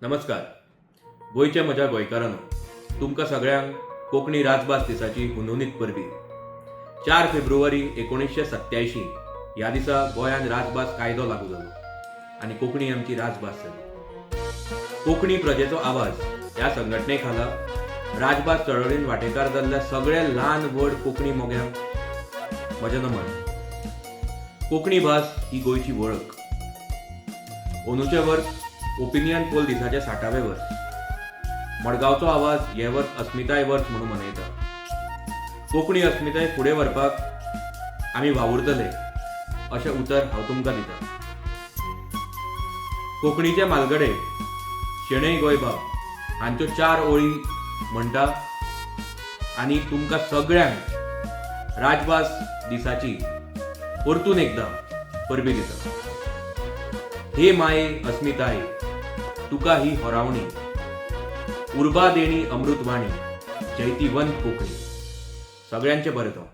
नमस्कार. गोयच्या म्हज्या गोंयकारांनो, तुमकां सगळ्यांक कोंकणी राजभास दिसाची हुनहुनीत परबी. 4 फेब्रुवारी 1987 ह्या दिसा गोंयांत राजभास कायदो लागू जालो आनी कोंकणी आमची राजभास जाली. कोंकणी प्रजेचो आवाज ह्या संघटने खाला राजभास चळवळीन वांटेकार जाल्ल्या सगळ्या ल्हान व्हड कोंकणी मोग्यांक म्हजें नमन. कोंकणी भास ही गोंयची वळख. अंदूचें वर्स ओपिनियन पोल दिसाचे 60वें वर्स. मडगांवचो आवाज हे वर्स अस्मिताय वर्स म्हणून मनयता. कोंकणी अस्मिताय फुडें व्हरपाक आमी वावुरतले अशें उतर हांव तुमकां दितां. कोंकणीचे मालगडे शेणै गोंयबाब हांच्यो 4 ओळी म्हणटा आनी तुमकां सगळ्यांक राजभास दिसाची परतून एकदां परबी दिता. हे माये अस्मिताय तुका ही होरावणी, उर्बा देणी अमृतवाणी, जैतिवंत कोंकणी. सगळ्यांचे बरें तो.